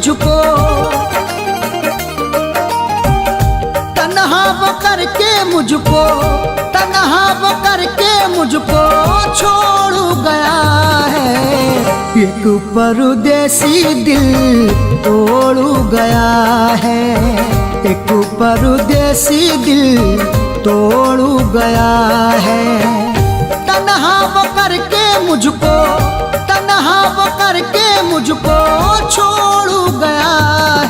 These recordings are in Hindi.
मुझको, तन्हा वो करके मुझको, तन्हा वो करके मुझको छोड़ गया है। एक परदेसी दिल तोड़ गया है, एक परदेसी दिल तोड़ गया है। तन्हा वो करके मुझको, तन्हा वो करके मुझको छोड़ गया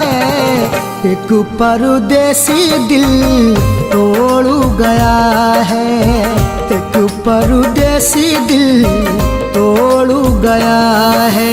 है। एक परदेसी दिल तोड़ गया है, एक परदेसी दिल तोड़ गया है।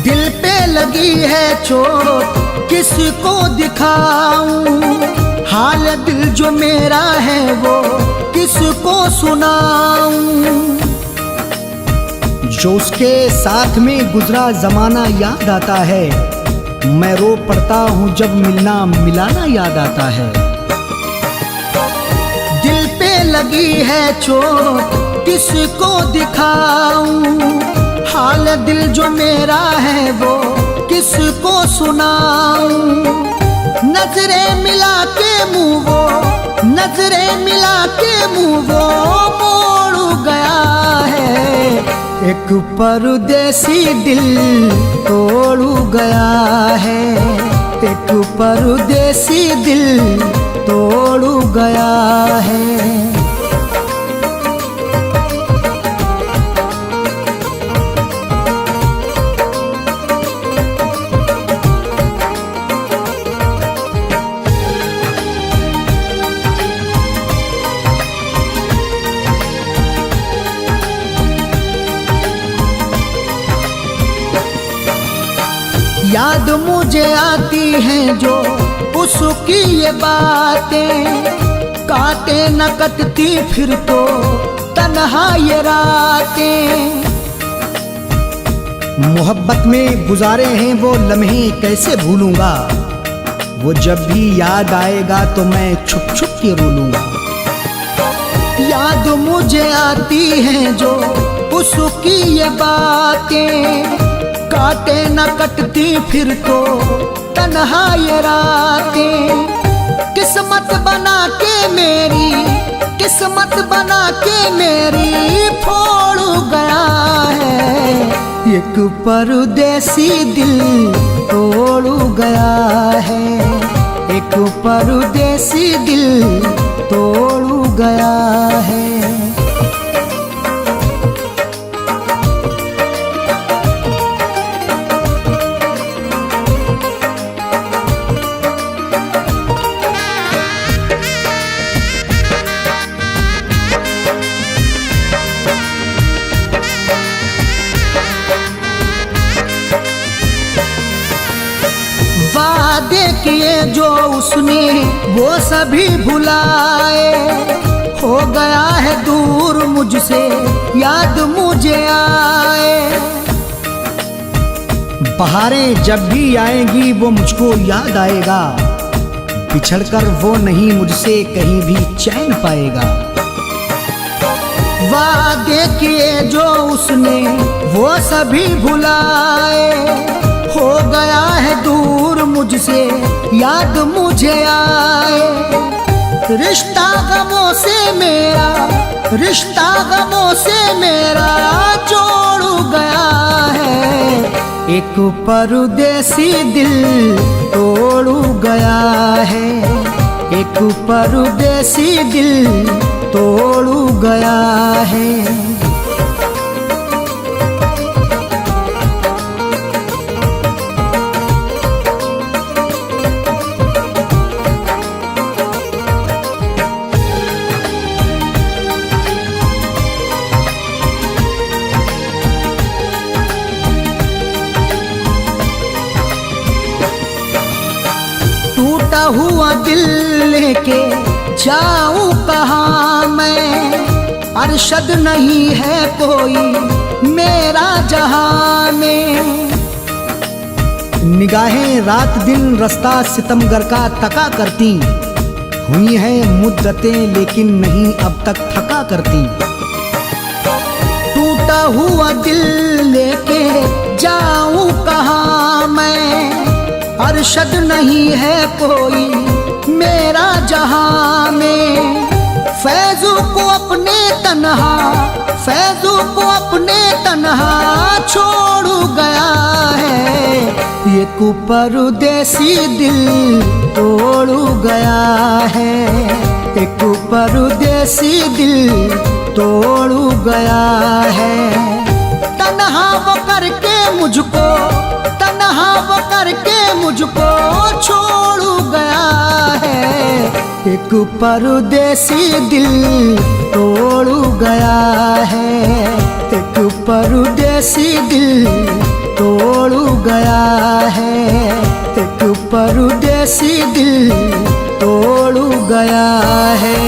दिल पे लगी है चोट किसको दिखाऊं, हाल दिल जो मेरा है वो किसको सुनाऊं। जो उसके साथ में गुजरा जमाना याद आता है, मैं रो पड़ता हूँ जब मिलना मिलाना याद आता है। दिल पे लगी है चोट किसको दिखाऊं, हाल दिल जो मेरा है वो किसको सुनाऊं। नजरें मिला के मुँह वो, नजरें मिला के मुँह वो मोड़ गया है। एक परदेसी दिल तोड़ गया है, एक परदेसी दिल तोड़ गया है। याद मुझे आती हैं जो उसकी ये बातें, काटे न कटती फिर तो तन्हा ये रातें। मोहब्बत में गुजारे हैं वो लम्हे कैसे भूलूंगा, वो जब भी याद आएगा तो मैं छुप छुप के रो लूंगा। याद मुझे आती हैं जो उसकी ये बातें, काटे न कटती फिर तो तन्हा ये रातें। किस्मत बना के मेरी, किस्मत बना के मेरी फोड़ गया है। एक परदेसी दिल तोड़ गया है, एक परदेसी दिल तोड़ गया है। वादे किए जो उसने वो सभी भुलाए, हो गया है दूर मुझसे याद मुझे आए। बहारें जब भी आएंगी वो मुझको याद आएगा, बिछड़कर वो नहीं मुझसे कहीं भी चैन पाएगा। वादे किए जो उसने वो सभी भुलाए, हो गया है दूर मुझसे याद मुझे आए। रिश्ता गमों से मेरा, रिश्ता गमों से मेरा जोड़ गया है। एक परदेसी दिल तोड़ गया है, एक परदेसी दिल तोड़ गया है। टूटा हुआ दिल लेके जाऊं कहाँ मैं, अरशद नहीं है कोई मेरा जहां में। निगाहें रात दिन रास्ता सितमगर का तका करती, हुई है मुद्दतें लेकिन नहीं अब तक थका करती। टूटा हुआ दिल लेके जाऊं कहाँ मैं, अरशद नहीं है कोई मेरा जहां में। फैजू को अपने तन्हा, फैजू को अपने तन्हा छोड़ गया है, ये परदेसी दिल तोड़ गया है, एक परदेसी दिल तोड़ गया है। तन्हा वो करके मुझको, तन्हा वो करके मुझको छोड़ गया है, एक परदेसी दिल तोड़ गया है, एक परदेसी दिल तोड़ गया है, एक परदेसी दिल तोड़ गया है।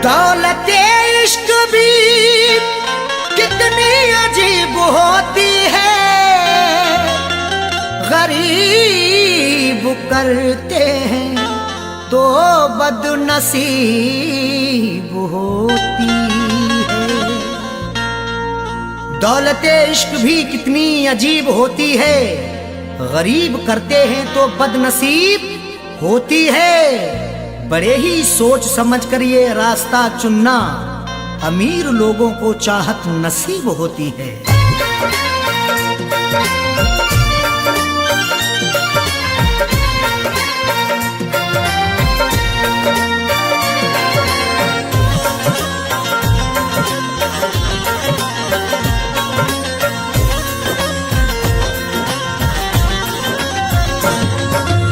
दौलते इश्क भी कितनी अजीब होती है, गरीब करते हैं तो बदनसीब होती है। दौलते इश्क भी कितनी अजीब होती है, गरीब करते हैं तो बदनसीब होती है। बड़े ही सोच समझ कर ये रास्ता चुनना, अमीर लोगों को चाहत नसीब होती है।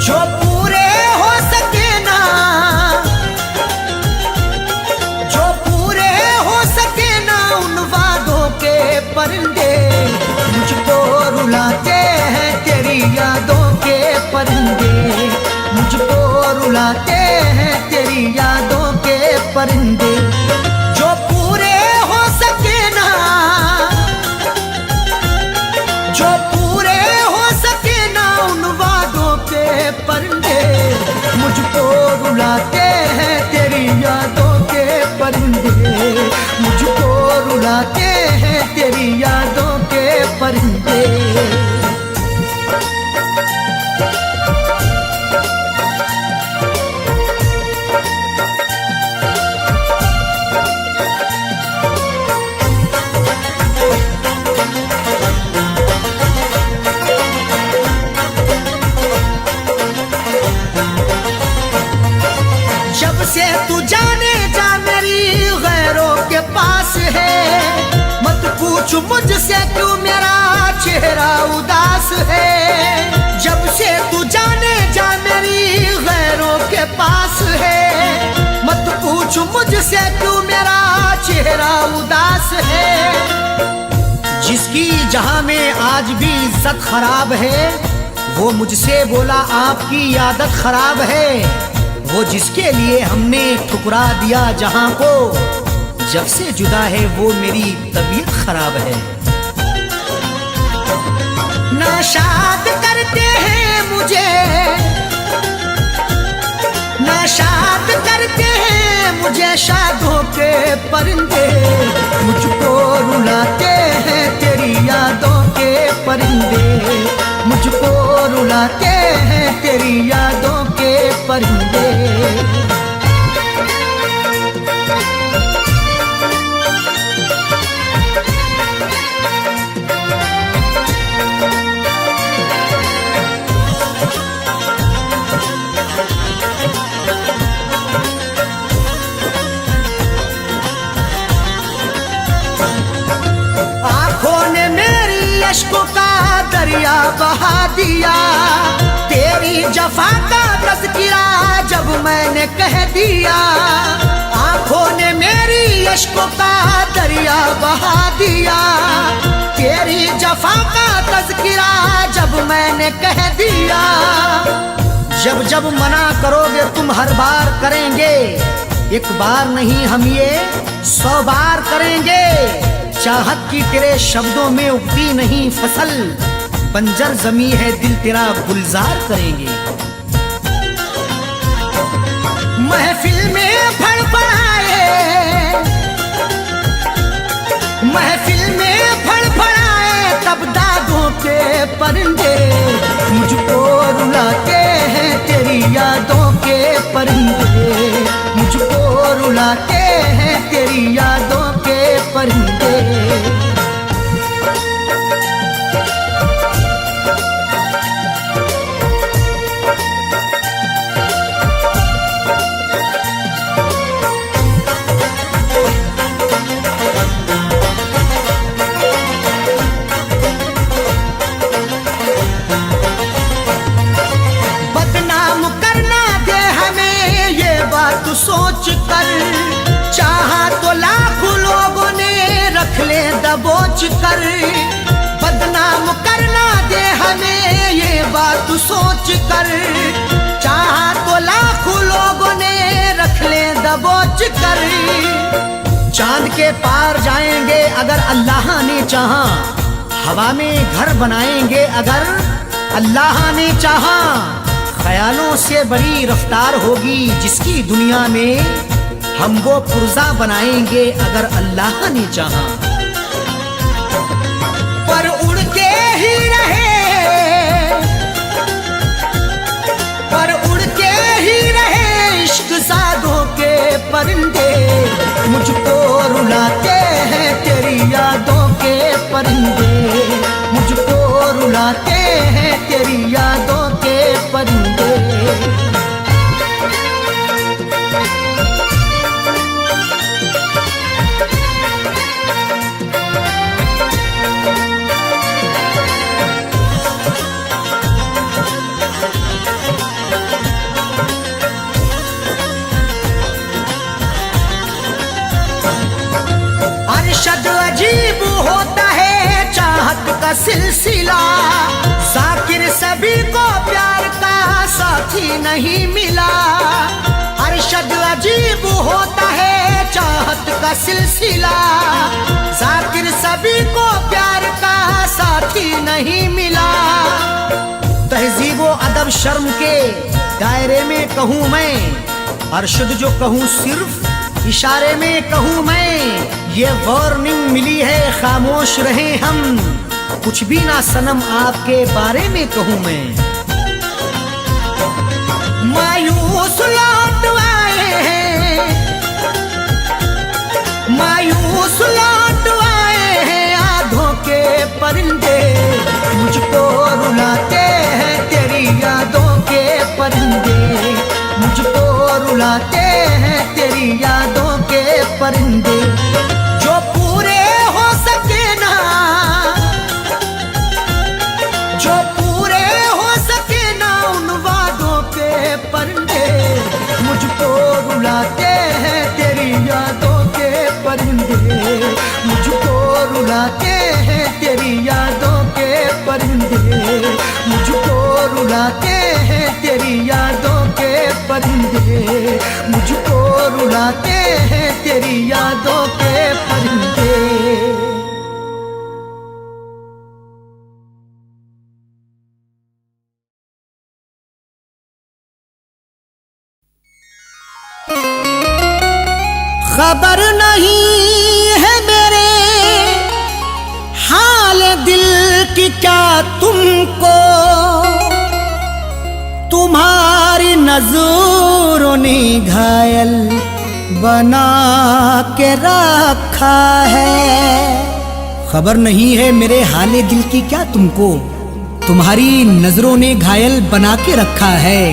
जो पूरे हो सके ना, जो पूरे हो सके ना उन वादों के परिंदे, मुझको रुलाते हैं तेरी यादों के परिंदे, मुझको रुलाते हैं तेरी यादों के परिंदे। जो पूरे हो सके ना, जो पूरे हो सके ना उन वादों के परिंदे, मुझको रुलाते हैं तेरी यादों के परिंदे, मुझको रुलाते हैं तेरी यादों के परिंदे। जब से तू जाने जा मेरी गैरों के पास है, मत पूछ मुझसे क्यों मेरा चेहरा उदास है। जब से तू जाने जा मेरी गैरों के पास है, मत पूछ मुझसे क्यों मेरा चेहरा उदास है। जिसकी जहां में आज भी इज्जत खराब है, वो मुझसे बोला आपकी आदत खराब है। वो जिसके लिए हमने ठुकरा दिया जहां को, जब से जुदा है वो मेरी तबीयत खराब है। नाशाद करते हैं मुझे, नाशाद करते हैं मुझे शादों के परिंदे, मुझको रुलाते हैं तेरी यादों के परिंदे, मुझको रुलाते हैं तेरी यादों के परिंदे। आंखों ने मेरी अश्कों का दरिया बहा दिया, तेरी जफा का तज़किरा जब मैंने कह दिया, आंखों ने मेरी अश्कों का दरिया बहा दिया। तेरी जफा का तज़किरा जब मैंने कह दिया, जब जब मना करोगे तुम हर बार करेंगे, एक बार नहीं हम ये 100 बार करेंगे। चाहत की तेरे शब्दों में उगती नहीं फसल, बंजर जमी है दिल तेरा गुलजार करेंगे। महफिल में फड़फड़ाए, महफिल में फड़फड़ाए तब दागों के परिंदे, मुझको रुलाते हैं तेरी यादों के परिंदे, मुझको रुलाते हैं तेरी यादों के परिंदे। सोच कर चाहा तो लाखों लोगों ने रख ले दबोच कर, बदनाम करना दे हमें ये बात सोच कर। चाहा तो लाखों लोगों ने रख ले दबोच कर। चांद के पार जाएंगे अगर अल्लाह ने चाहा, हवा में घर बनाएंगे अगर अल्लाह ने चाहा। ख्यालों से बड़ी रफ्तार होगी जिसकी दुनिया में, हम वो पुर्जा बनाएंगे अगर अल्लाह ने चाहा। पर उड़ के ही रहे, पर उड़ के ही रहे इश्क सादों के परिंदे, मुझको रुलाते हैं तेरी यादों के परिंदे, मुझको रुलाते हैं तेरी यादों के परिंदे। अरशद अजीब होता है चाहत का सिलसिला, जाकिर सभी को प्यार का साथी नहीं मिला। अरशद अजीब होता है चाहत का सिलसिला, जाकिर सभी को प्यार का साथी नहीं मिला। तहजीब व अदब शर्म के दायरे में कहूँ मैं, अरशद जो कहूँ सिर्फ इशारे में कहूँ मैं। ये वार्निंग मिली है खामोश रहे हम, कुछ भी ना सनम आपके बारे में कहूँ मैं। मायूस लौट आए हैं, मायूस लौट आए हैं आधों के परिंदे, मुझको रुलाते हैं तेरी यादों के परिंदे, मुझको रुलाते हैं तेरी यादों के परिंदे। जो पूरे हो सके ना, जो पूरे हो सके ना उन वादों के परिंदे, मुझको रुलाते हैं तेरी यादों के परिंदे, मुझको रुलाते हैं तेरी यादों के परिंदे, मुझको रुलाते हैं तेरी यादों के परिंदे, मुझको रुलाते हैं तेरी यादों के परिंदे। खबर नहीं है मेरे हाल दिल की क्या तुमको, तुम्हारी नजरों ने घायल बना के रखा है। खबर नहीं है मेरे हाले दिल की क्या तुमको, तुम्हारी नजरों ने घायल बना के रखा है।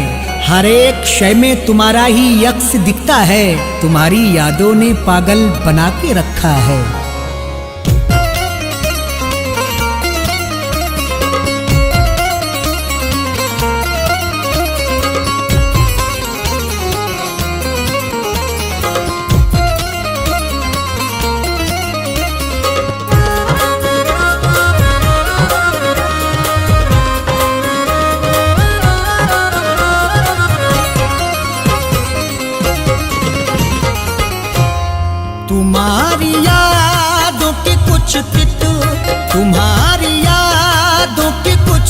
हर एक शय में तुम्हारा ही यक्स दिखता है, तुम्हारी यादों ने पागल बना के रखा है।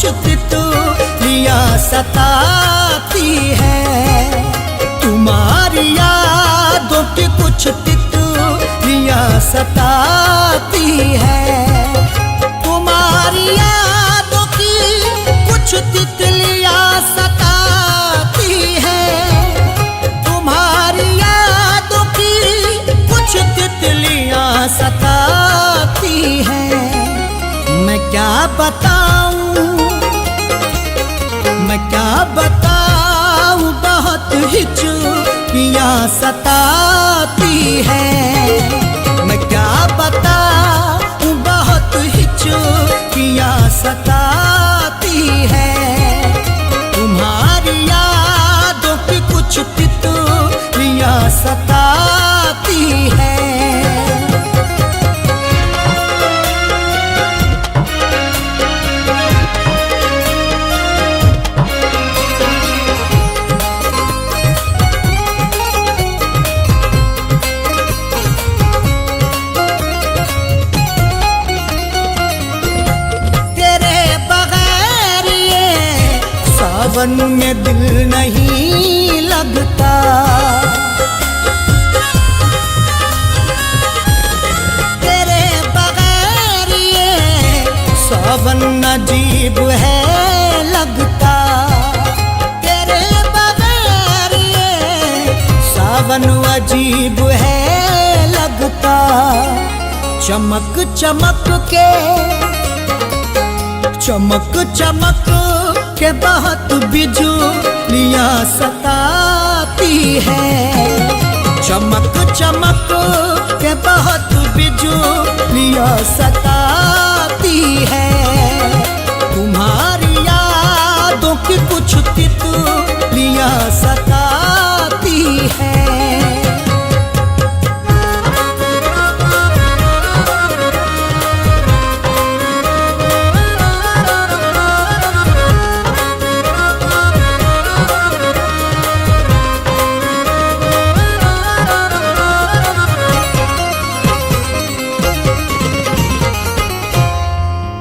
कुछ तितलियां सताती है। तुम्हारी यादों की कुछ तितलियां सताती है। तुम्हारी यादों की कुछ तितलियां सताती है। तुम्हारी यादों की कुछ तितलियां सताती है। मैं क्या बताऊं, मैं क्या बताऊं, बहुत हिचकियां सताती है। मैं क्या बताऊं, बहुत हिचकियां सताती है। तुम्हारी यादों की कुछ तितलियां सताती है। सावन में दिल नहीं लगता। तेरे बगैर ये सावन अजीब है लगता। तेरे बगैर ये सावन अजीब है लगता। चमक चमक के, चमक चमक के बहुत बिजुलियां सताती है। चमक चमक के बहुत बिजुलियां सताती है। तुम्हारी यादों की कुछ तितलियां सताती है।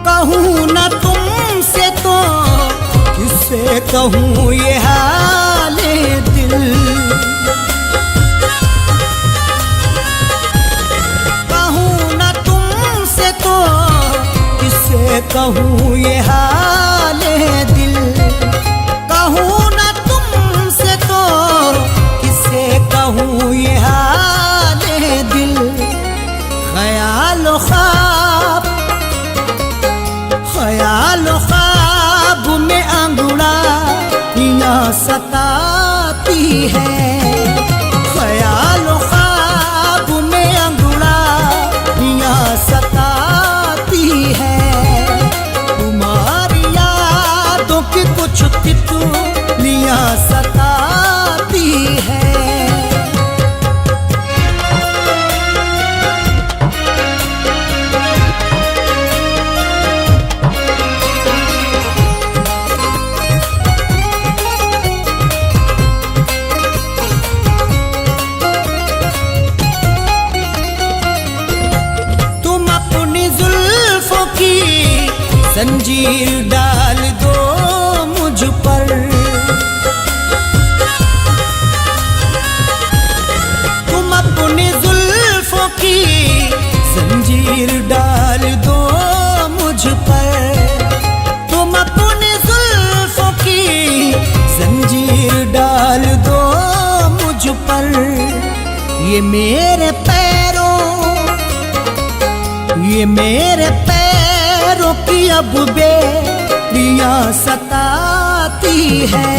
कहूँ न तुमसे तो किससे कहूँ ये हाले दिल। कहूँ न तुमसे तो किससे कहूँ ये हाले दिल। कहूँ न तुमसे तो किससे कहूँ ये हाले दिल। ख्याल ख्वाब, ख्याल ख्वाब में अंगुड़ाइयां सताती है। ख्याल ख्वाब में अंगुड़ाइयां सताती है। तुम्हारी यादों की कुछ तितलियां सताती है। जंजीर डाल दो मुझ पर। तुम अपनी जुल्फों की जंजीर डाल दो मुझ पर। तुम अपनी जुल्फों की जंजीर डाल दो मुझ पर। ये मेरे पैरों, ये मेरे पैरों की अब बेड़ियां सताती है।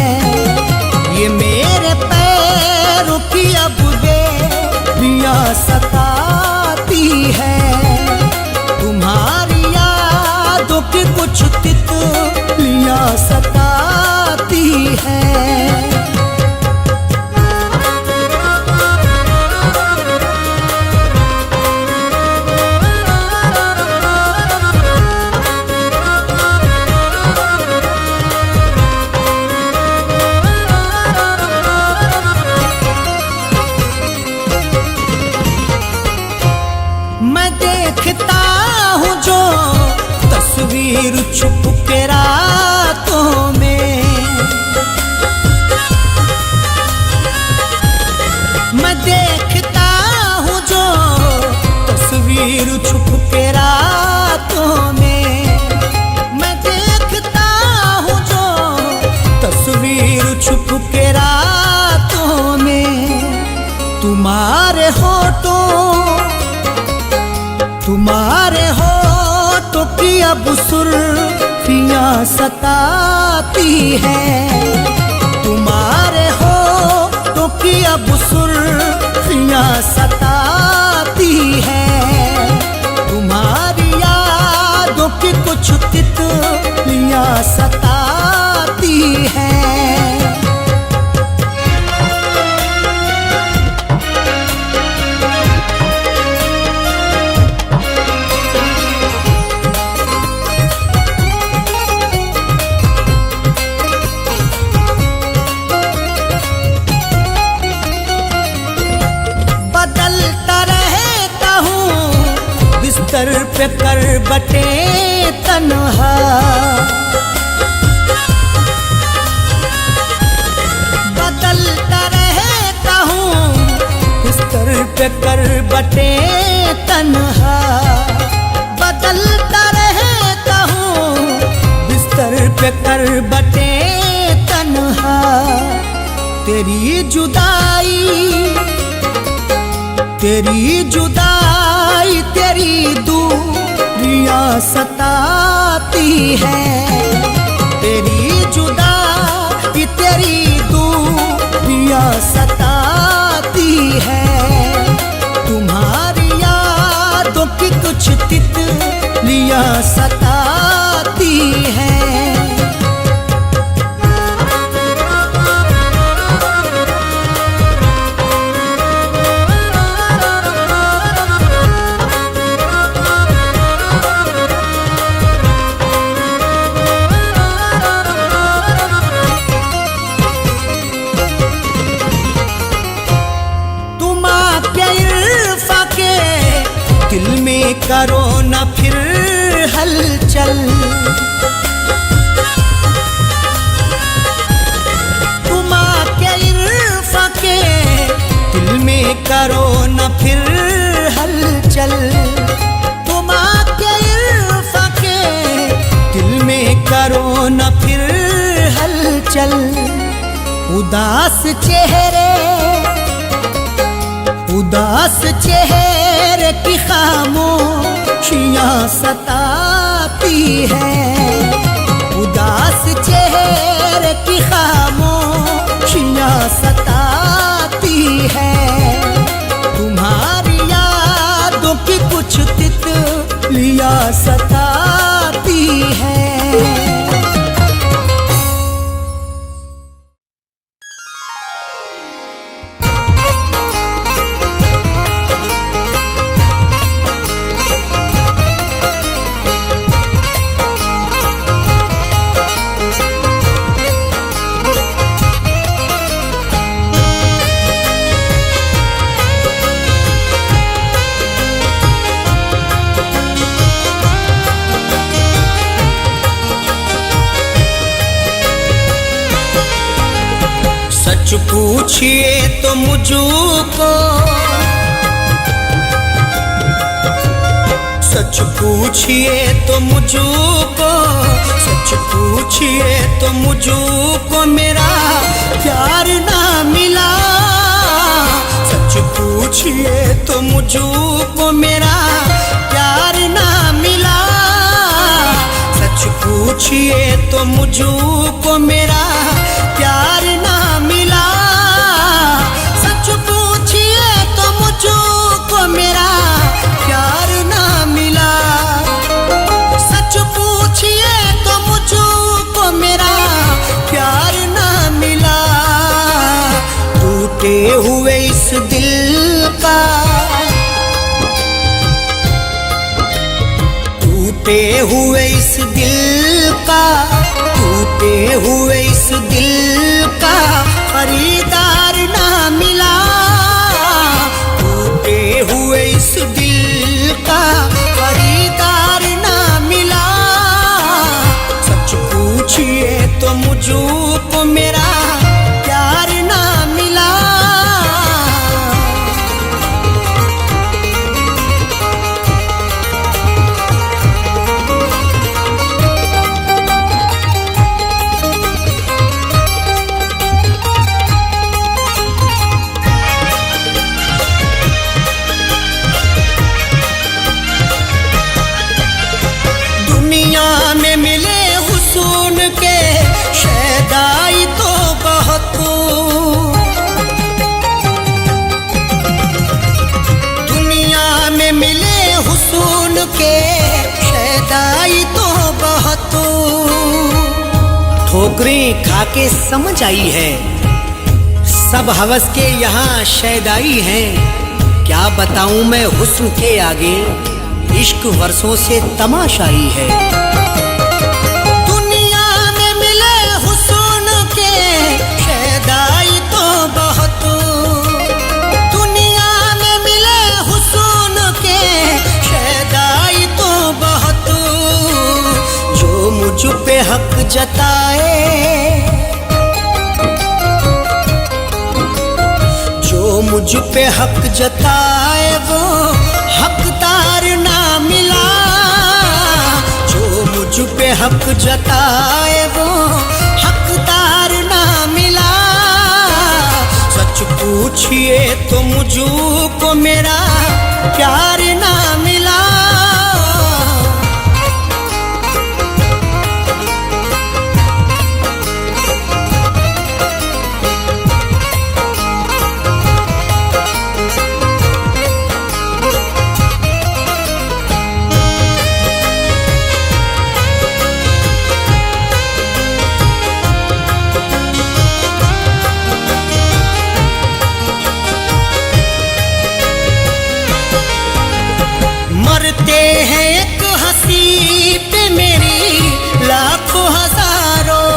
ये मेरे पैरों की अब बेड़ियां सताती है। तुम्हारी यादों की कुछ तितलियां सताती है। मैं रातों में मैं देखता हूँ जो तस्वीर छुप के रातों में। तुम्हारे होठों की अब सुर्खियाँ सताती है। तुम्हारे होठों की अब सुर्खियाँ सताती है। तुम्हारी यादों की कुछ तितलियाँ सताती है। बिस्तर पे करवटे तन्हा बदलता रहता हूँ। बिस्तर पे करवटे तन्हा बदलता रहता हूँ। बिस्तर पे करवटे तन्हा तेरी जुदाई तेरी दूरियां सताती है। तेरी जुदाई तेरी दूरियां सताती है। तुम्हारी यादों की कुछ तितलियां सताती है। दिल में करो न फिर हलचल। तुम आके इरफा के दिल में करो न फिर हलचल। तुम आके इरफा के दिल में करो न फिर हलचल। उदास चेहरे की खामोशियाँ सताती है। उदास चेहरे की खामोशियाँ सताती है। तुम्हारी यादों की कुछ तितलियाँ सताती है। सच पूछिए तो मुझको, सच पूछिए तो मुझको, सच पूछिए तो मुझको मेरा प्यार ना मिला। सच पूछिए तो मुझको मेरा प्यार ना मिला। सच पूछिए तो मुझको मेरा प्यार ना मिला। सच पूछिए तो मुझको मेरा प्यार ना मिला। सच पूछिए तो मुझको मेरा प्यार ना मिला। टूटे हुए इस दिल का, टूटे हुए इस दिल का, टूटे हुए इस दिल का खरीदार ना मिला। टूटे हुए इस दिल का खरीदार ना मिला। सच पूछिए तो मुझको मेरा प्यार ना मिला। ठोकरें खाके समझ आई है, सब हवस के यहाँ शैदाई हैं। क्या बताऊं मैं हुस्न के आगे, इश्क वर्षों से तमाशाई है। दुनिया में मिले हुस्न के शैदाई तो बहुत, दुनिया में मिले हुस्न के शैदाई तो बहुत। जो मुझ पे हक जताए, जो मुझ पे हक जताए वो हकदार ना मिला। जो मुझ पे हक जताए वो हकदार ना मिला। सच पूछिए तो मुझको मेरा प्यार ना मिला। मरते हैं एक हंसी पे मेरी लाखों हजारों,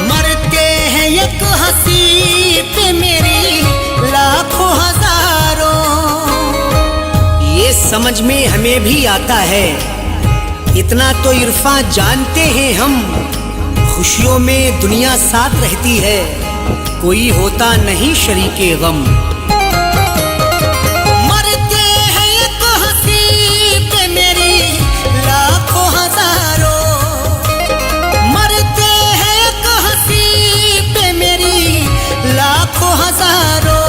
मरते हैं एक हंसी पे मेरी लाखों हजारों। ये समझ में हमें भी आता है, इतना तो इरफान जानते हैं हम। खुशियों में दुनिया साथ रहती है, कोई होता नहीं शरीके गम। मरते हैं एक हंसी पे मेरी लाखों हजारों, मरते हैं एक हंसी पे मेरी लाखों हजारों।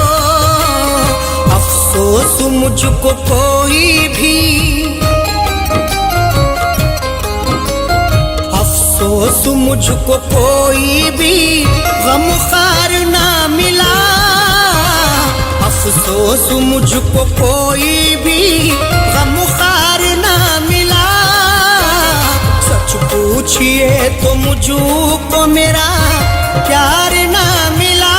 अफसोस मुझको कोई भी, अफसोस मुझको कोई भी गमखार ना मिला। अफसोस मुझको कोई भी गमखार ना मिला। सच पूछिए तो मुझको मेरा प्यार ना मिला।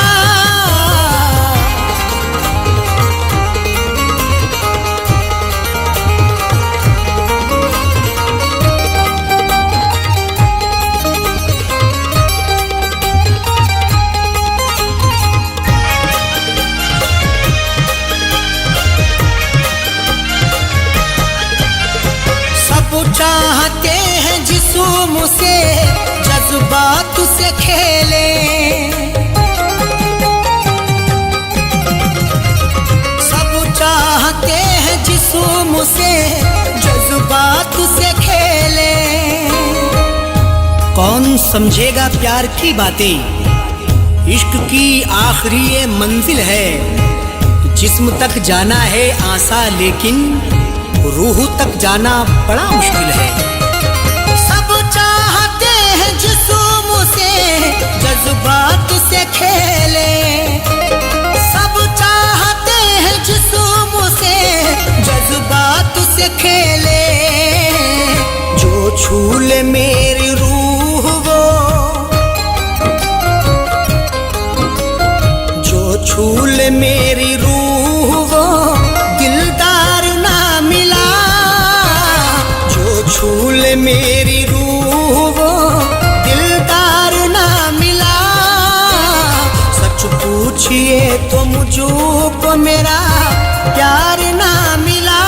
चाहते हैं जिस्म से जज्बात से खेले, सब चाहते हैं जिस्म से जज्बात से खेले। कौन समझेगा प्यार की बातें, इश्क की आखिरी ये मंजिल है। जिस्म तक जाना है आसा, लेकिन रूह तक जाना बड़ा मुश्किल है। सब चाहते हैं जिस्म से जज्बात से खेले, सब चाहते हैं जिस्म से जज्बात से खेले। जो छू ले मेरी रूह वो, जो छू ले मेरी रूह वो दिलदार ना मिला। जो छू ले मेरी रूह वो दिलदार ना मिला। सच पूछिए तो मुझको मेरा प्यार ना मिला।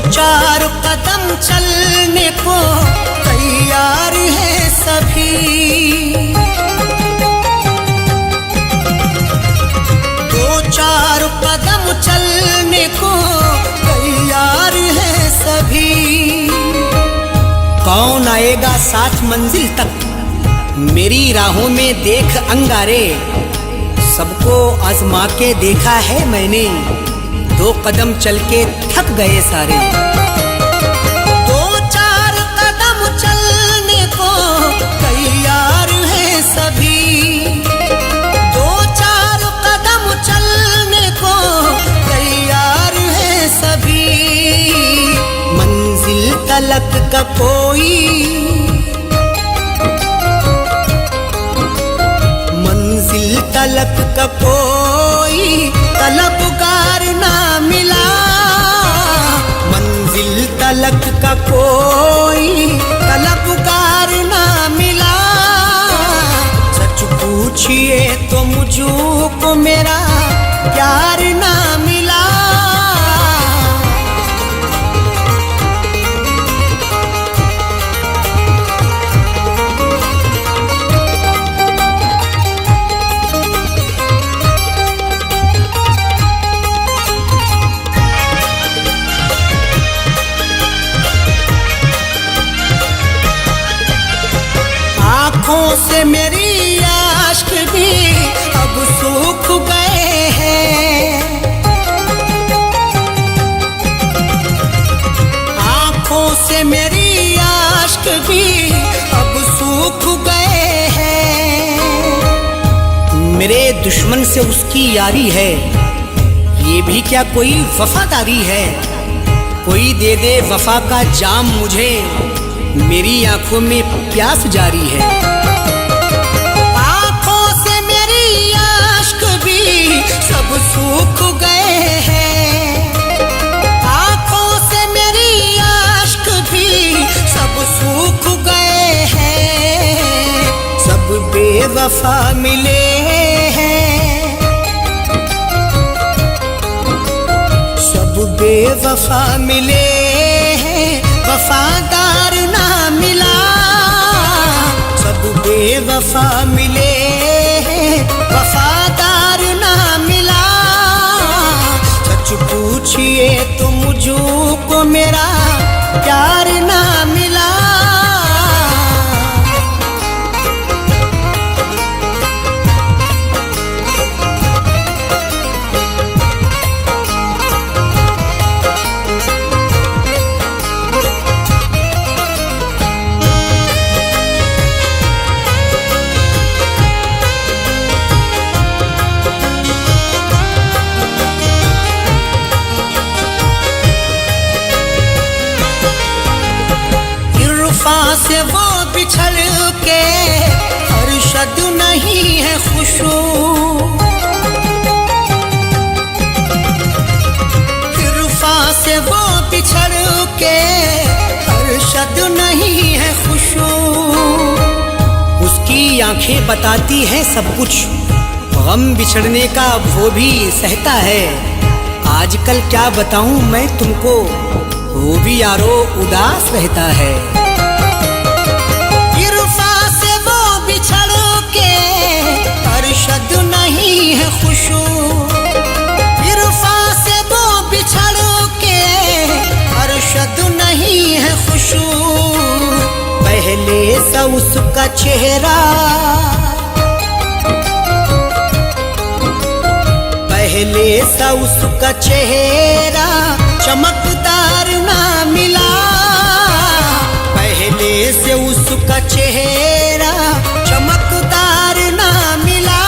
चार कदम चलने को तैयार है सभी, दो चार कदम चलने को तैयार है सभी। कौन पहुंचाएगा साथ मंजिल तक। मेरी राहों में देख अंगारे, सबको आजमा के देखा है मैंने, 2 कदम चल के थक गए सारे। 2-4 कदम चलने को तैयार हैं सभी, 2-4 कदम चलने को तैयार हैं सभी। मंजिल तलक का कोई, मंजिल तलक का कोई तलबगार ना मिला, मंजिल तलक का कोई तलबगार ना मिला। सच पूछिए तो मुझको मेरा प्यार ना मिला। आँखों से मेरी आश्क भी अब सूख गए हैं, आँखों से मेरी आश्क भी अब सूख गए हैं। मेरे दुश्मन से उसकी यारी है, ये भी क्या कोई वफादारी है। कोई दे दे वफा का जाम मुझे, मेरी आंखों में प्यास जारी है। आंखों से मेरी आश्क भी सब सूख गए हैं, आंखों से मेरी आश्क भी सब सूख गए हैं। सब बेवफा मिले हैं, सब बेवफा मिले हैं, वफादार ना मिला। सब बेवफा मिले हैं, वफादार ना मिला। सच पूछिए तो मुझको मेरा प्यार ना मिला। से वो बिछड़ के अरशद नहीं है खुशू, इरफा से वो बिछड़ के अरशद नहीं है खुशू। उसकी आंखें बताती हैं सब कुछ, गम बिछड़ने का वो भी सहता है। आजकल क्या बताऊं मैं तुमको, वो भी यारो उदास रहता है। अरशद नहीं है खुशू, इरफा से वो बिछड़ के अरशद नहीं है खुशू। पहले सा उसका चेहरा, पहले सा उसका चेहरा चमकदार ना मिला। पहले से उसका चेहरा चमकदार ना मिला।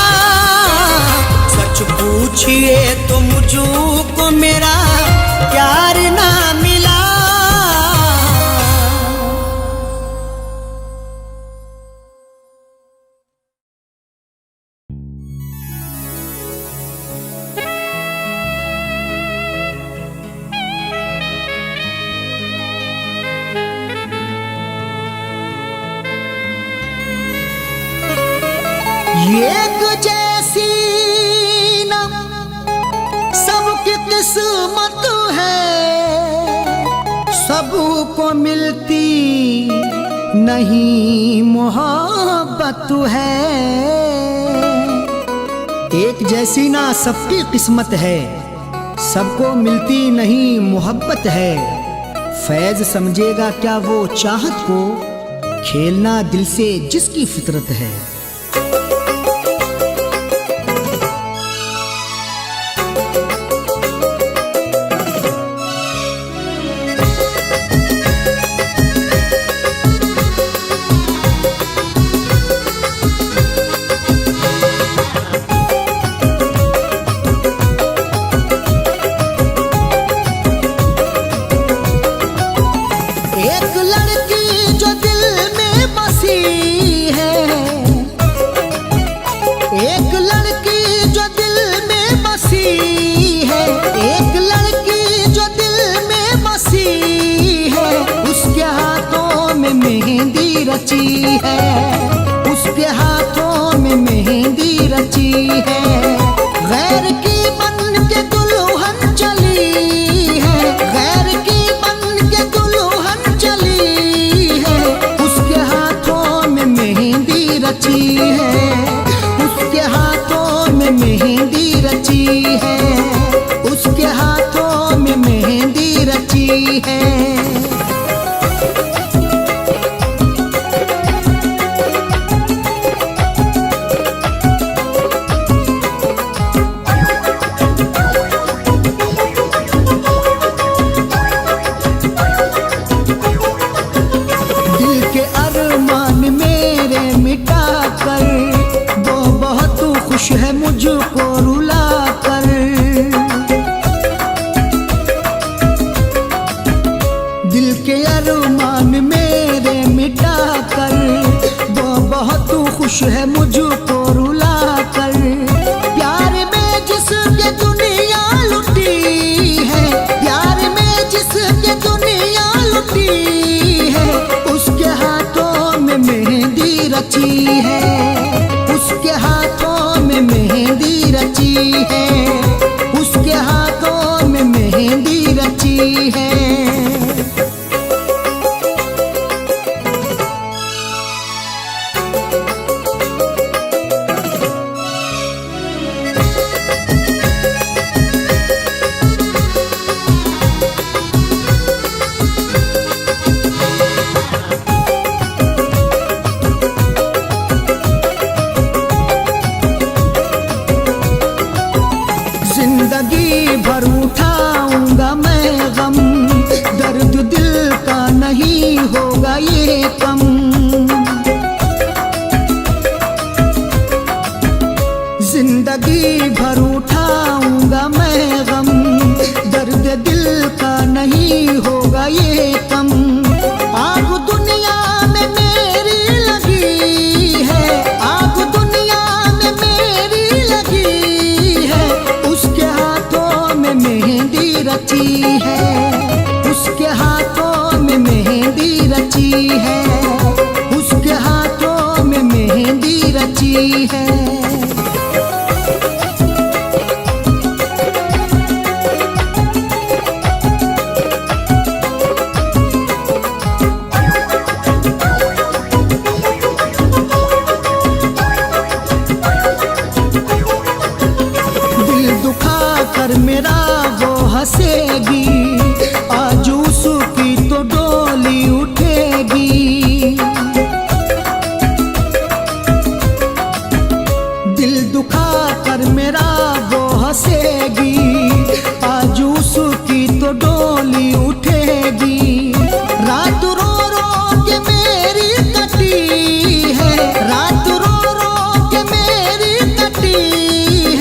सच पूछिए तो मुझको मेरा प्यार ना मिला। एक जैसी ना सबकी किस्मत है, सबको मिलती नहीं मोहब्बत है। एक जैसी ना सबकी किस्मत है, सबको मिलती नहीं मोहब्बत है। फैज समझेगा क्या वो चाहत को, खेलना दिल से जिसकी फितरत है। एक लड़की जो दिल में बसी है, एक लड़की जो दिल में बसी है, एक लड़की जो दिल में बसी है, उसके हाथों में मेहंदी रची है, उसके हाथों में मेहंदी रची है। गैर की बन के दुल्हन चली है, गैर की बन के दुल्हन चली है, उसके हाथों में मेहंदी रची है, उसके हाथों में मेहंदी रची है, उसके हाथों में मेहंदी रची है। खुश है मुझको रुला कर, दिल के अरमान मेरे मिटा कर, वो बहुत खुश है मुझको रुला कर। प्यार में जिसके दुनिया लुटी है, प्यार में जिसके दुनिया लुटी है, उसके हाथों में मेहंदी रची है, उसके हाथों में मेहंदी रची है, उसके हाथों में मेहंदी रची है। जिंदगी भर उठाऊंगा मैं गम, दर्द दिल का नहीं होगा ये कम। जिंदगी भर उठाऊंगा मैं गम, दर्द दिल का नहीं होगा ये कम। आग दुनिया में मेरी लगी है, आग दुनिया में मेरी लगी है, उसके हाथों में मेहंदी रची है, उसके हाथों में मेहंदी रची है, उसके हाथों में मेहंदी रची है। मेरा वो हंसेगी, आज उसकी तो डोली उठेगी। दिल दुखा कर मेरा वो हंसेगी, आज उसकी तो डोली उठेगी। रात रो रो के मेरी कटी है, रात रो रो के मेरी कटी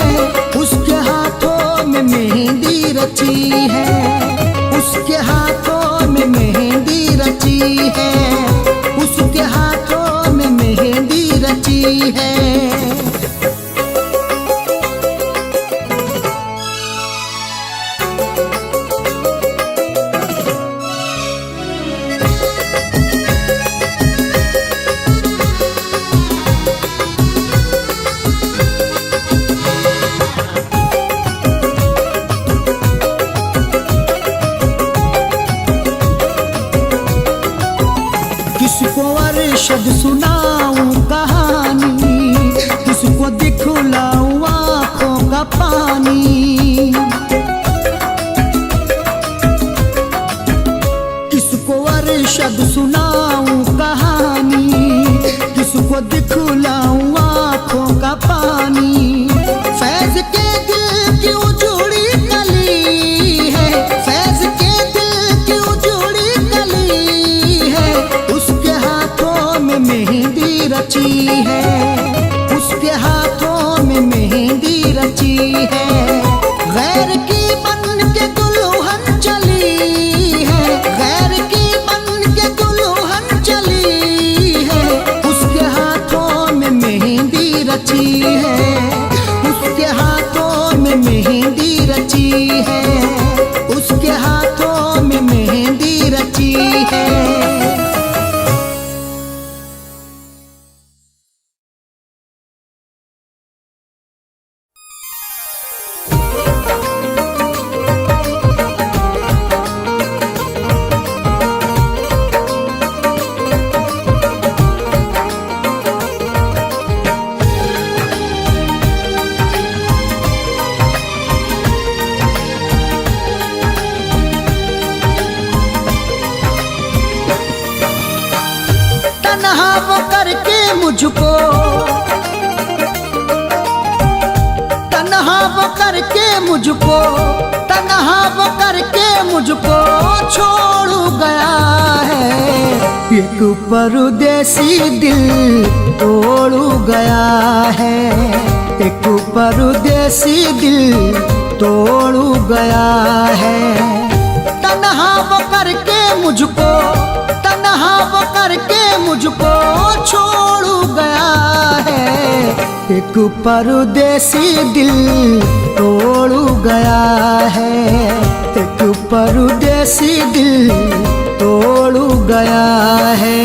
है, उसके हाथों में मेहंदी रची है, उसके हाथों में मेहंदी रची है, उसके हाथों में मेहंदी रची है। किसको अरशद सुनाऊं कहानी, किसको दिखलाऊं आँखों का पानी। किसको अरशद सुनाऊं कहानी, किसको दिखलाऊं आँखों का पानी। फैज के दिल की उजड़ी कली है, फैज के दिल की उजड़ी कली है, उसके हाथों में मेहंदी रची है, उसके हाथों में मेहंदी रची है। गैर की बन के दुल्हन चली है, गैर की बन के दुल्हन चली है, उसके हाथों में मेहंदी रची है, उसके हाथों में मेहंदी रची है, उसके हाथों में मेहंदी रची है। तन्हा वो करके मुझको, तन्हा वो करके मुझको, तन्हा वो करके मुझको छोड़ गया है। एक परदेसी दिल तोड़ गया है, एक परदेसी दिल तोड़ गया है। तन्हा वो करके मुझको, तन्हा वो करके मुझको छोड़ गया है। एक परदेसी दिल तोड़ गया है, एक परदेसी दिल तोड़ गया है।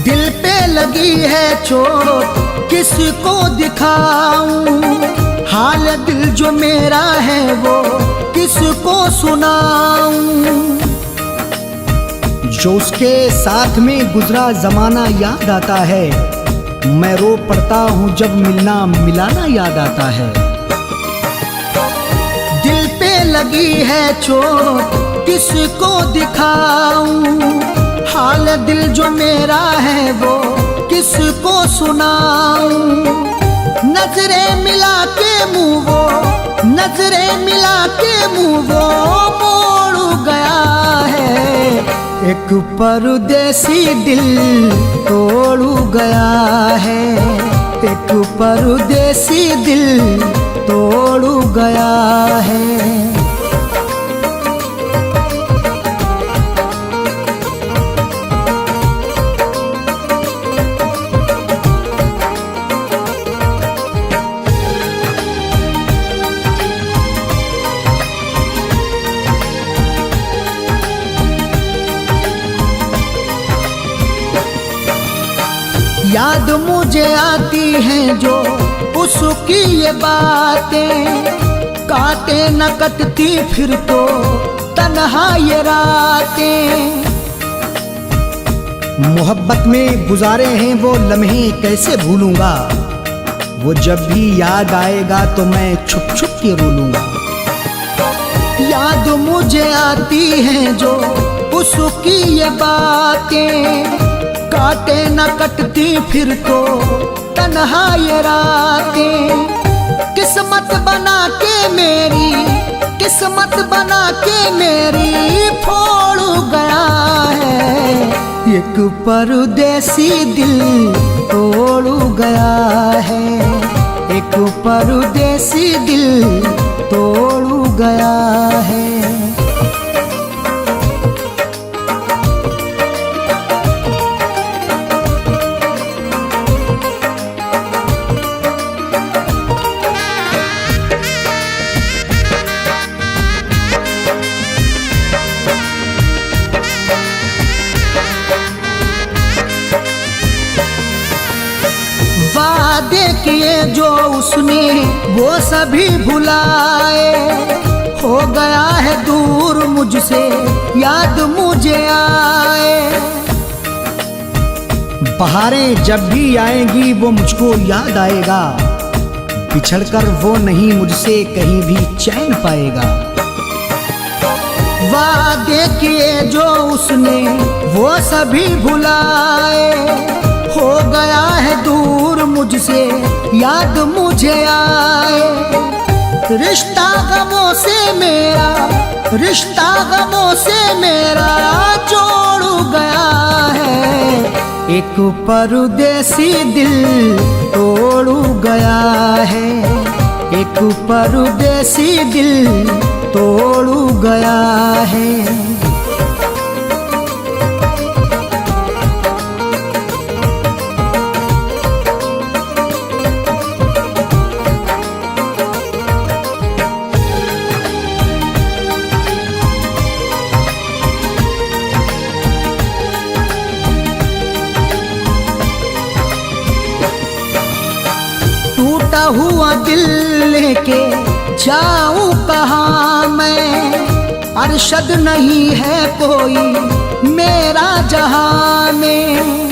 दिल पे लगी है चोट किसको दिखाऊं, हाल दिल जो मेरा है वो किसको सुनाऊं। जो उसके साथ में गुजरा जमाना याद आता है, मैं रो पड़ता हूँ जब मिलना मिलाना याद आता है। दिल पे लगी है चोट किसको दिखाऊं, हाल दिल जो मेरा है वो किसको सुनाऊं। नजरें मिला के मुँह वो, नजरें मिला के मुँह वो मोड़ गया है। एक परदेसी दिल तोड़ गया है, एक परदेसी दिल तोड़ गया है। याद मुझे आती हैं जो उसकी ये बातें, काटे न कटती फिर तो तन्हा ये रातें। मोहब्बत में गुजारे हैं वो लम्हे कैसे भूलूंगा, वो जब भी याद आएगा तो मैं छुप छुप के रो लूंगा। याद मुझे आती हैं जो उसकी ये बातें, काटे न कटती फिर तो तन्हा ये रातें। किस्मत बना के मेरी, किस्मत बना के मेरी फोड़ गया है। एक परदेसी दिल तोड़ गया है, एक परदेसी दिल तोड़ गया है। वादे किए जो उसने वो सभी भुलाए, हो गया है दूर मुझसे, याद मुझे आए। बहारें जब भी आएंगी वो मुझको याद आएगा, बिछड़कर वो नहीं मुझसे कहीं भी चैन पाएगा। वादे किए जो उसने वो सभी भुलाए, हो गया है दूर मुझसे, याद मुझे आए। रिश्ता गमों से मेरा, रिश्ता गमों से मेरा जोड़ गया है। एक परदेसी दिल तोड़ गया है, एक परदेसी दिल तोड़ गया है। टूटा हुआ दिल लेके जाऊं कहाँ मैं, अरशद नहीं है कोई मेरा जहां में।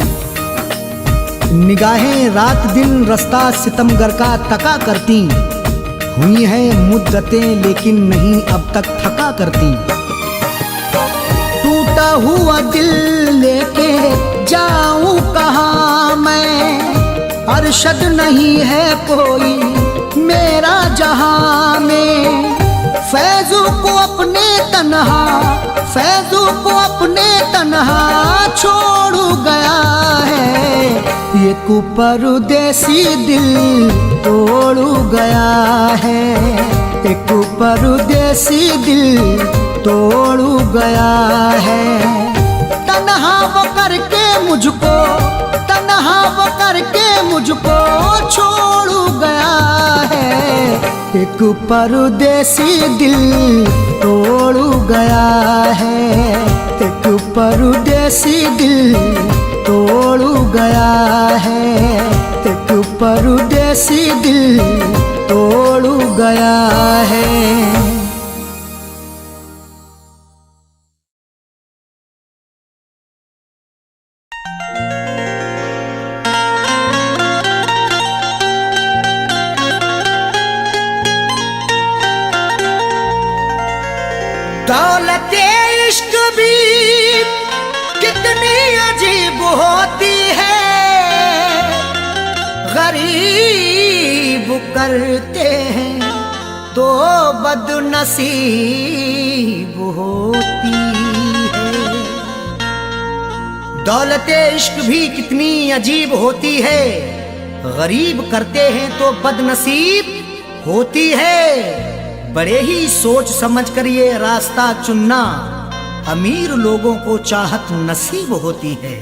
निगाहें रात दिन रास्ता सितमगर का तका करती, हुई हैं मुद्दतें लेकिन नहीं अब तक थका करती। टूटा हुआ दिल लेके जाऊं कहाँ मैं, अरशद नहीं है कोई मेरा जहां में। फैजू को अपने तन्हा, फैजू को अपने तन्हा छोड़ गया है। एक परदेसी दिल तोड़ गया है, एक परदेसी दिल तोड़ गया है। तन्हा वो करके मुझको, तन्हा वो करके मुझको छोड़ गया है। एक परदेसी दिल तोड़ गया है, एक परदेसी दिल तोड़ गया है, एक परदेसी दिल तोड़ गया है। दौलते इश्क भी कितनी अजीब होती है, गरीब करते हैं तो बदनसीब होती है। दौलते इश्क भी कितनी अजीब होती है, गरीब करते हैं तो बदनसीब होती है। बड़े ही सोच समझ कर ये रास्ता चुनना, अमीर लोगों को चाहत नसीब होती है।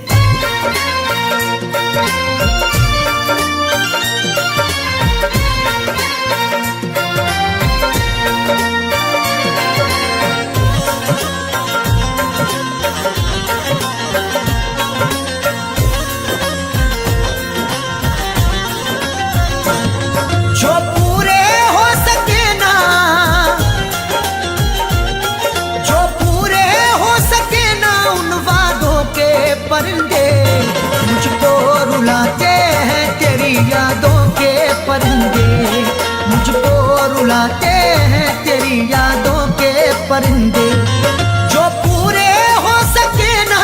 जो पूरे हो सके ना, जो पूरे हो सके ना उन वादों के परिंदे, मुझको रुलाते हैं तेरी यादों के परिंदे, मुझको रुलाते हैं तेरी यादों के परिंदे। जो पूरे हो सके ना,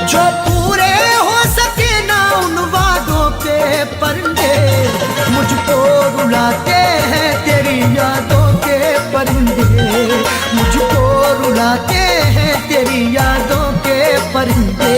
जो पूरे हो सके ना उन वादों के परिंदे, मुझको रुलाते हैं तेरी यादों के परिंदे, मुझको रुलाते हैं तेरी यादों के परिंदे।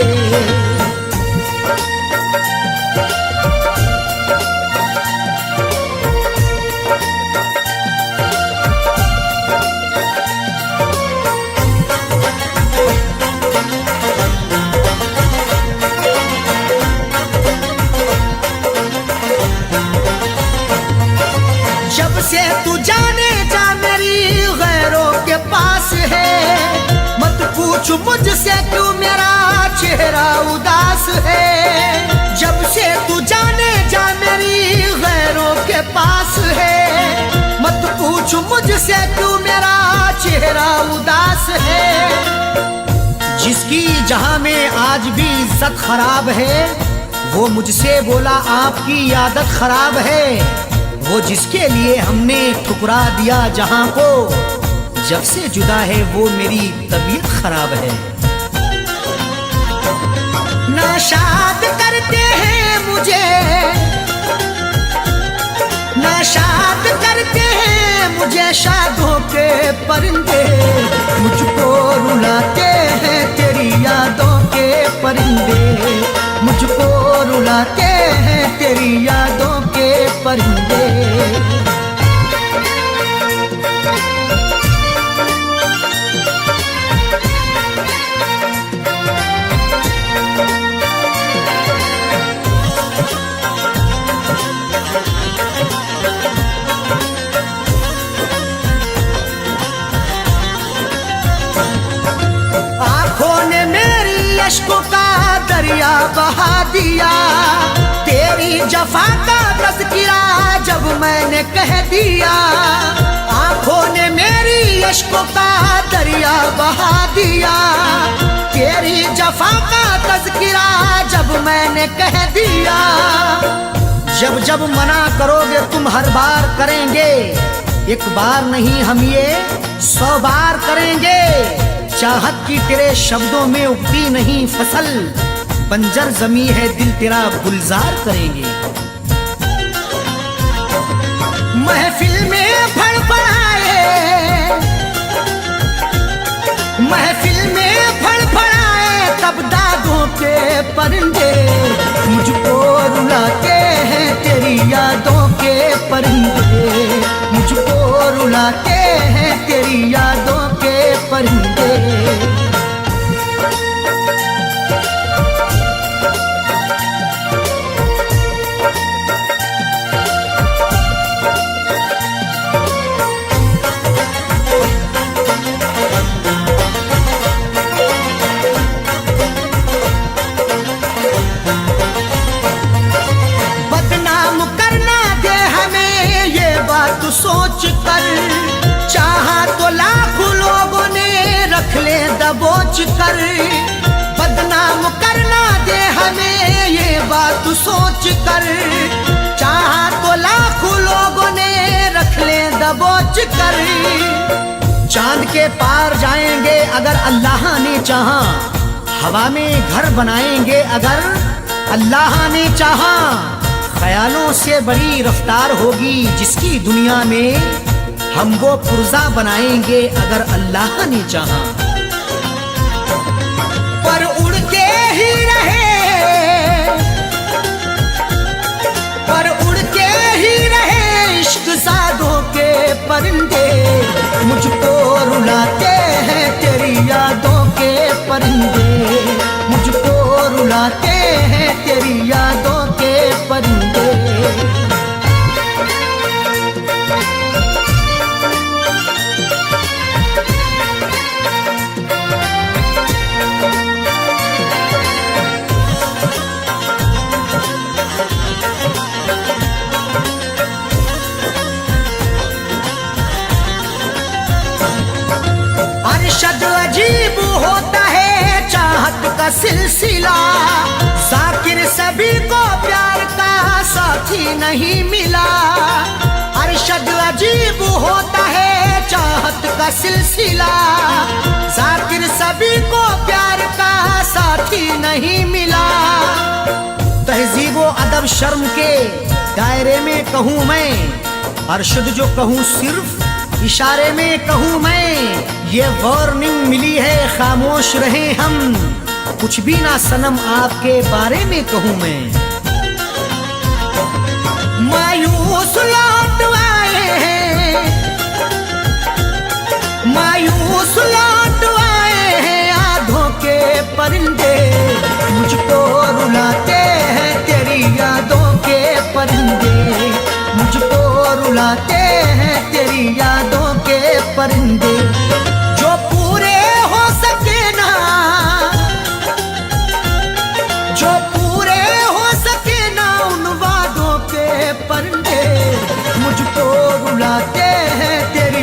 जब से तू जाने जा मेरी गैरों के पास है, मत पूछ मुझसे क्यों मेरा चेहरा उदास है। जब से तू जाने जा मेरी गैरों के पास है, मत मुझसे क्यों मेरा चेहरा उदास है। जिसकी जहां में आज भी इज्जत खराब है, वो मुझसे बोला आपकी आदत खराब है। वो जिसके लिए हमने ठुकरा दिया जहां को, जब से जुदा है वो मेरी तबीयत खराब है। नाशाद करते हैं मुझे, नाशाद करते हैं मुझे शादों के परिंदे। मुझको रुलाते हैं तेरी यादों के परिंदे, मुझको रुलाते हैं तेरी यादों के परिंदे। अश्कों का दरिया बहा दिया, तेरी जफा का तज़किरा जब मैंने कह दिया। आंखों ने मेरी अश्कों का दरिया बहा दिया, तेरी जफा का तज़किरा जब मैंने कह दिया। जब जब मना करोगे तुम हर बार करेंगे, एक बार नहीं हम ये 100 बार करेंगे। चाहत की तेरे शब्दों में उगती नहीं फसल, बंजर जमी है दिल तेरा गुलजार करेंगे। महफिल में फड़फड़ाए, महफिल में फड़फड़ाए तब दागों के परिंदे। मुझको रुलाते हैं तेरी यादों के परिंदे, मुझको रुलाते हैं तेरी यादों के परिंदे। बदनाम करना दे हमें ये बात सोच कर, चाहा तो लाखों लोगों ने रख ले दबोच कर। बदनाम करना दे हमें ये बात सोच कर, चाहा तो लाखों लोगों ने रख ले दबोच कर। चांद के पार जाएंगे अगर अल्लाह ने चाहा, हवा में घर बनाएंगे अगर अल्लाह ने चाहा। ख्यालों से बड़ी रफ्तार होगी जिसकी दुनिया में, हम वो पुर्जा बनाएंगे अगर अल्लाह ने चाहा। पर उड़ के ही रहे, पर उड़ के ही रहे इश्क ज़ादों के परिंदे। मुझको रुलाते हैं तेरी यादों के परिंदे, मुझको रुलाते हैं तेरी यादों के परिंदे। अरशद अजीब होता है चाहत का सिलसिला, जाकिर सभी को प्यार का साथी नहीं मिला। अरशद अजीब होता है चाहत का सिलसिला, जाकिर सभी को प्यार का साथी नहीं मिला। तहजीब व अदब शर्म के दायरे में कहूँ मैं, अरशद जो कहूँ सिर्फ इशारे में कहूँ मैं। ये वार्निंग मिली है खामोश रहे हम, कुछ भी ना सनम आपके बारे में कहूँ मैं। मायूस लौट आए हैं, मायूस लौट आए हैं आधों के परिंदे। मुझको रुलाते हैं तेरी यादों के परिंदे, मुझको रुलाते हैं तेरी यादों के परिंदे। जो पूरे हो सके ना, जो पूरे हो सके ना उन वादों के परिंदे। मुझको रुलाते हैं तेरी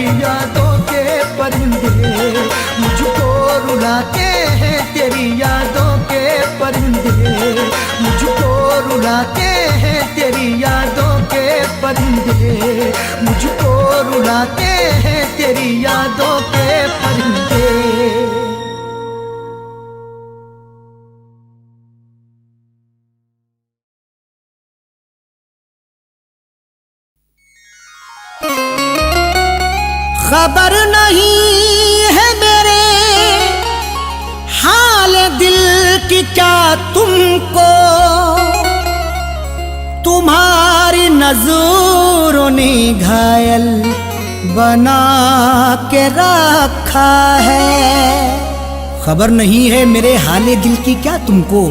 रुलाते हैं तेरी यादों के परिंदे, मुझको रुलाते हैं तेरी यादों के परिंदे। खबर नहीं है मेरे हाल दिल की क्या तुमको, तुम्हारी नजरों ने घायल बना के रखा है। खबर नहीं है मेरे हाल दिल की क्या तुमको,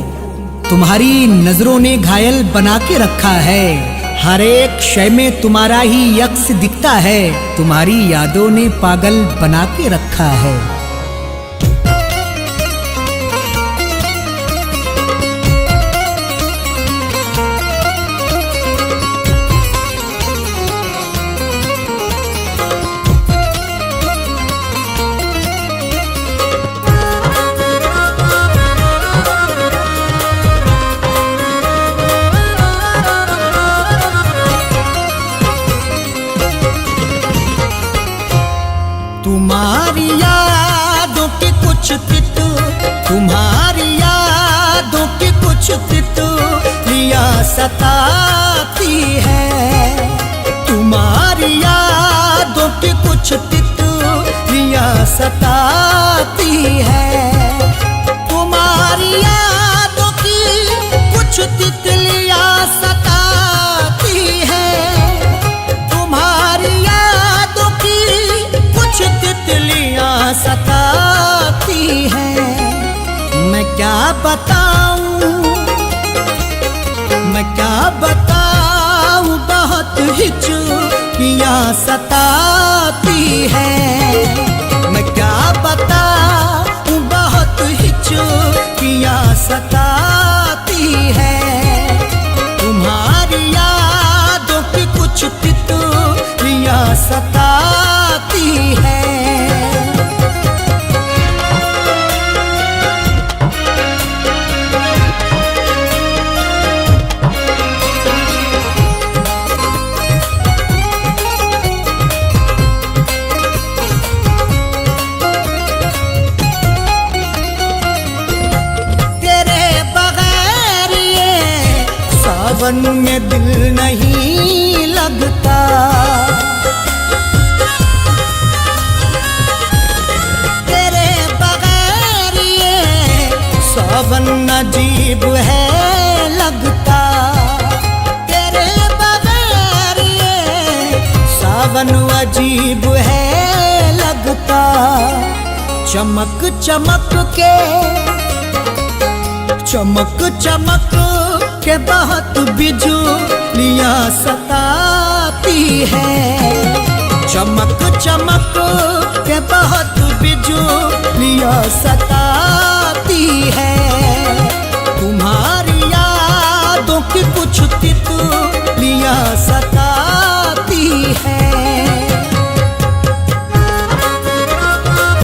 तुम्हारी नजरों ने घायल बना के रखा है। हर एक शय में तुम्हारा ही यक्स दिखता है, तुम्हारी यादों ने पागल बना के रखा है। तुम्हारी यादों की कुछ तुम्हारी यादों की कुछ तितलियां सताती है, तुम्हारी यादों की कुछ तितलियां सताती है, तुम्हारी यादों की कुछ तितलियां सताती है, तुम्हारी यादों की कुछ तितलियां सताती है। मैं क्या बताऊं, मैं क्या बताऊं, बहुत हिचकियां सताती है। मैं क्या बताऊं, बहुत हिचकियां सताती है, तुम्हारी यादों की कुछ तितलियां सताती है। सावन में दिल नहीं लगता, तेरे बगैर ये सावन अजीब है लगता, तेरे बगैर ये सावन अजीब है लगता। चमक चमक के चमक चमक के बहुत बिजुलियां सताती है, चमक चमक के बहुत बिजुलियां सताती है, तुम्हारी यादों की कुछ तितलियां